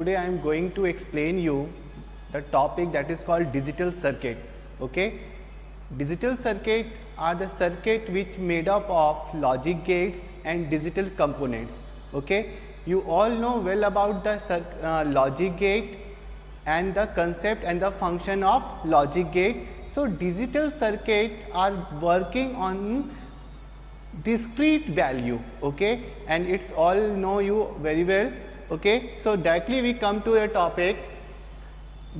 Today I am going to explain you the topic that is called digital circuit. Okay, digital circuit are the circuit which made up of logic gates and digital components. Okay, you all know well about the logic gate and the concept and the function of logic gate. So digital circuit are working on discrete value, okay, and it's all know you very well. Okay, so directly we come to the topic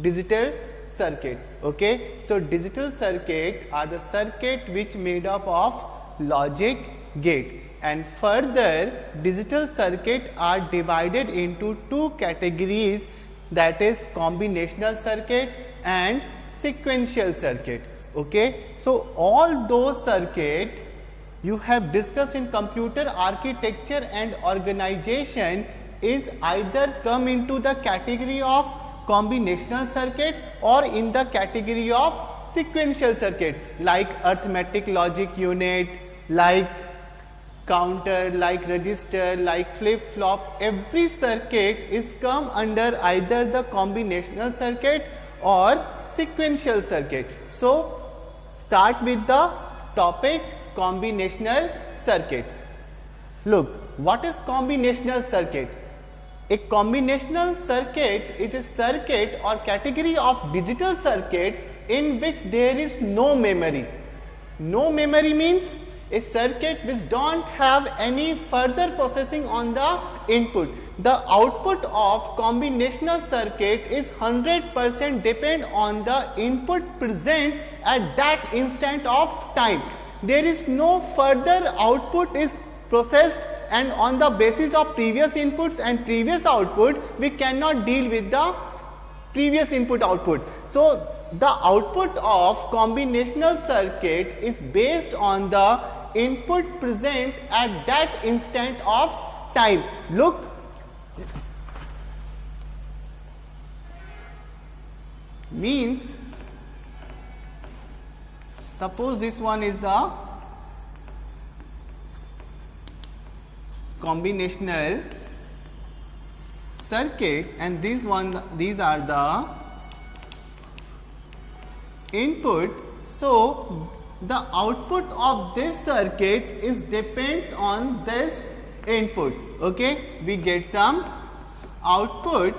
digital circuit. Okay, so digital circuit are the circuit which made up of logic gate, and further digital circuit are divided into two categories, that is combinational circuit and sequential circuit. Okay, so all those circuit you have discussed in computer architecture and organization is either come into the category of combinational circuit or in the category of sequential circuit, like arithmetic logic unit, like counter, like register, like flip flop. Every circuit is come under either the combinational circuit or sequential circuit. So start with the topic combinational circuit. Look, what is combinational circuit? A combinational circuit is a circuit or category of digital circuit in which there is no memory. No memory means a circuit which don't have any further processing on the input. The output of combinational circuit is 100% depend on the input present at that instant of time. There is no further output is processed, and on the basis of previous inputs and previous output we cannot deal with the previous input output. So the output of combinational circuit is based on the input present at that instant of time. Look, means suppose this one is the combinational circuit and these are the input. So the output of this circuit is depends on this input. Okay, we get some output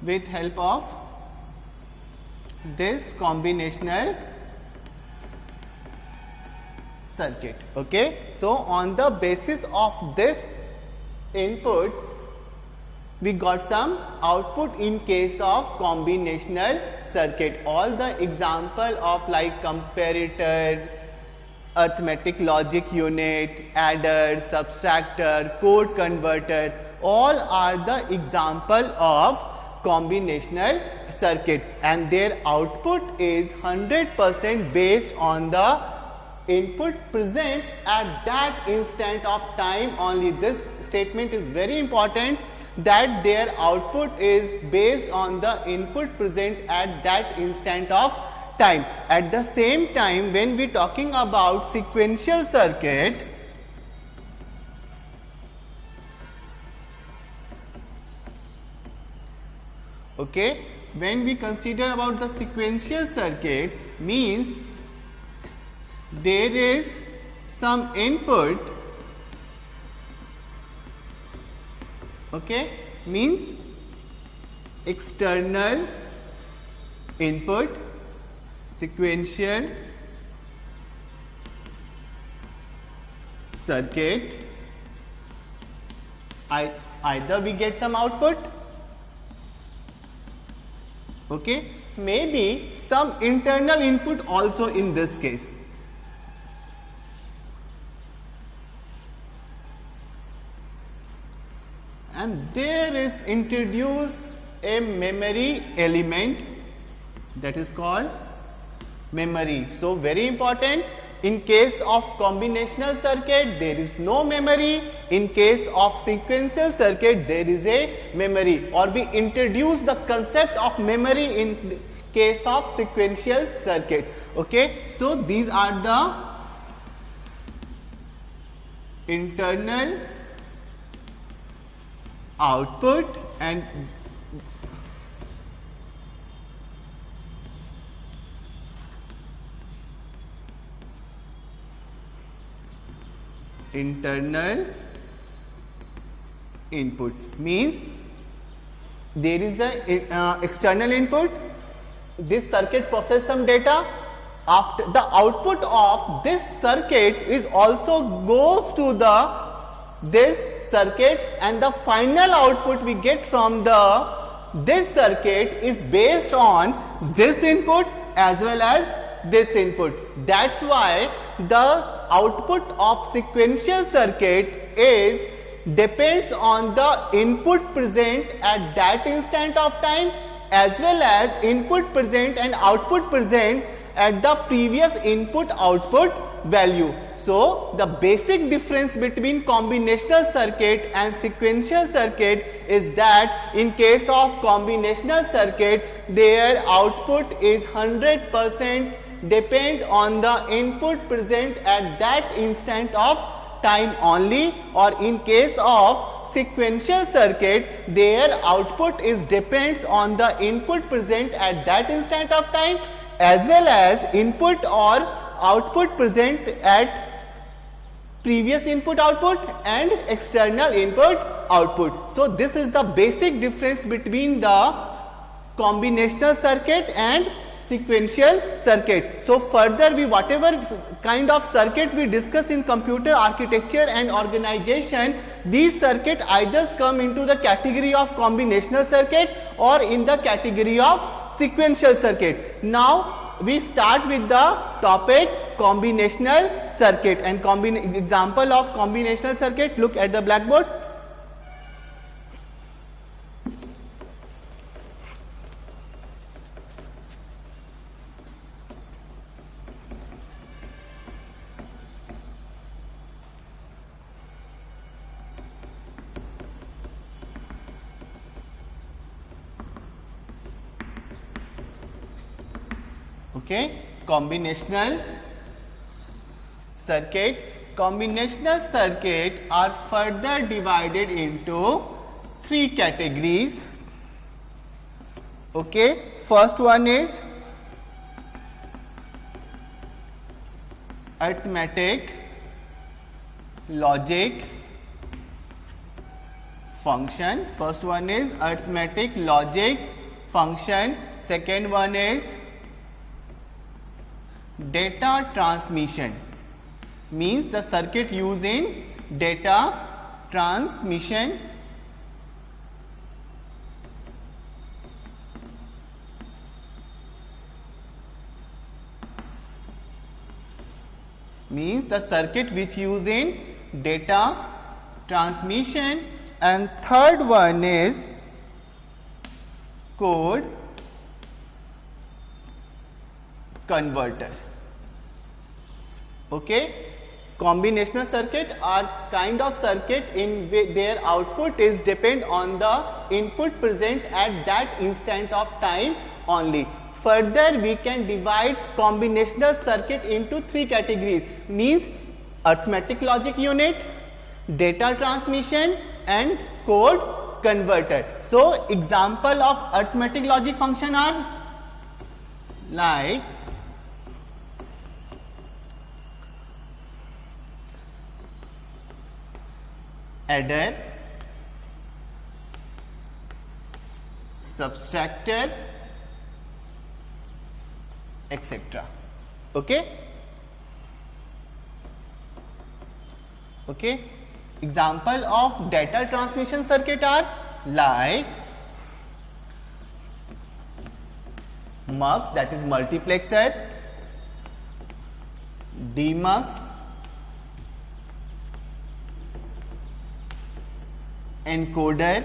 with help of this combinational circuit. Okay, so on the basis of this input we got some output in case of combinational circuit. All the example of like comparator, arithmetic logic unit, adder, subtractor, code converter, all are the example of combinational circuit, and their output is 100% based on the input present at that instant of time only. This statement is very important, that their output is based on the input present at that instant of time. At the same time, when we talking about sequential circuit, okay, when we consider about the sequential circuit, means there is some input, okay, means external input, sequential circuit, either we get some output, okay, maybe some internal input also in this case. And there is introduced a memory element, that is called memory. So very important, in case of combinational circuit there is no memory, in case of sequential circuit there is a memory, or we introduce the concept of memory in the case of sequential circuit. Okay, so these are the internal output and internal input. Means there is the external input, this circuit process some data, after the output of this circuit is also goes to this circuit, and the final output we get from this circuit is based on this input as well as this input. That's why the output of sequential circuit is depends on the input present at that instant of time as well as input present and output present at the previous input output value. So the basic difference between combinational circuit and sequential circuit is that in case of combinational circuit, their output is 100% depend on the input present at that instant of time only, or in case of sequential circuit, their output is depends on the input present at that instant of time as well as input or output present at previous input output and external input output. So this is the basic difference between the combinational circuit and sequential circuit. So further we whatever kind of circuit we discuss in computer architecture and organization, these circuit either come into the category of combinational circuit or in the category of sequential circuit. Now we start with the topic combinational circuit, and example of combinational circuit, look at the blackboard. Okay, combinational circuit. Combinational circuit are further divided into three categories. Okay, first one is arithmetic logic function. First one is arithmetic logic function. Second one is data transmission, means the circuit used in data transmission. Means the circuit which used in data transmission. And third one is code converter. Okay, combinational circuit are kind of circuit in which their output is depend on the input present at that instant of time only. Further we can divide combinational circuit into three categories, means arithmetic logic unit, data transmission and code converter. So example of arithmetic logic function are like adder, subtractor, etc. Okay. Okay. Example of data transmission circuit are like MUX, that is multiplexer, DMUX, encoder,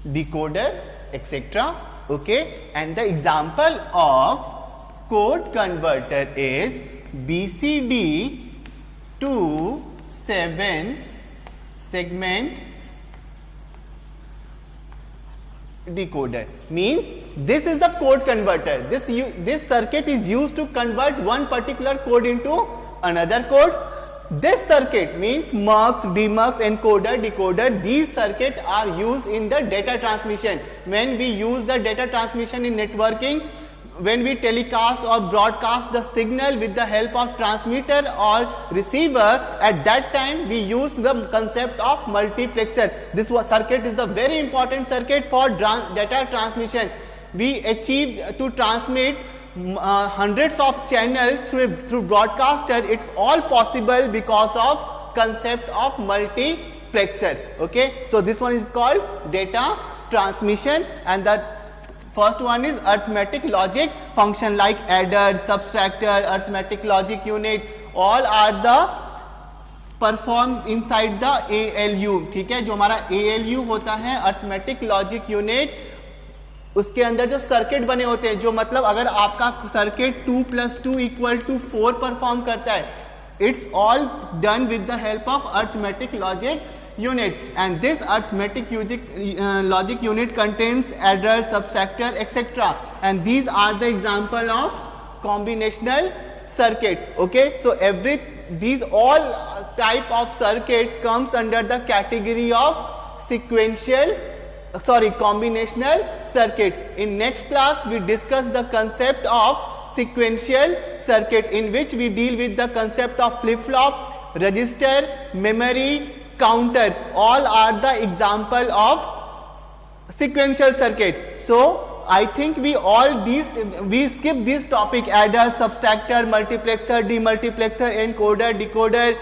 decoder, etc. Okay, and the example of code converter is BCD to 7 segment decoder. Means this is the code converter. This circuit is used to convert one particular code into another code. this circuit means mux, demux, encoder, decoder, these circuits are used in the data transmission. When we use the data transmission in networking, when we telecast or broadcast the signal with the help of transmitter or receiver, at that time we use the concept of multiplexer. This circuit is the very important circuit for data transmission. We achieve to transmit hundreds of channels through broadcaster. It's all possible because of concept of multiplexer. Okay, so this one is called data transmission, and the first one is arithmetic logic function like adder, subtractor, arithmetic logic unit, all are the performed inside the ALU. ठीक है, जो हमारा ALU होता है arithmetic logic unit, उसके अंदर जो circuit बने होते हैं, जो मतलब अगर आपका सर्किट 2 + 2 = 4 परफॉर्म करता है, it's all done with the help of arithmetic logic unit, and this arithmetic logic unit contains adder, subtractor, etc., and these are the example of combinational circuit. Okay, so these all type of circuit comes under the category of combinational circuit. In next class we discuss the concept of sequential circuit, in which we deal with the concept of flip-flop, register, memory, counter. All are the example of sequential circuit. So I think we skip this topic, adder, subtractor, multiplexer, demultiplexer, encoder, decoder,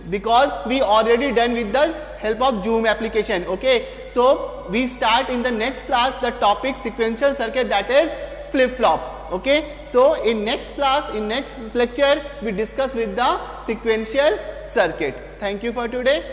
because we already done with the help of Zoom application. Okay, so we start in the next class the topic sequential circuit, that is flip-flop. Okay, so in next class, in next lecture, we discuss with the sequential circuit. Thank you for today.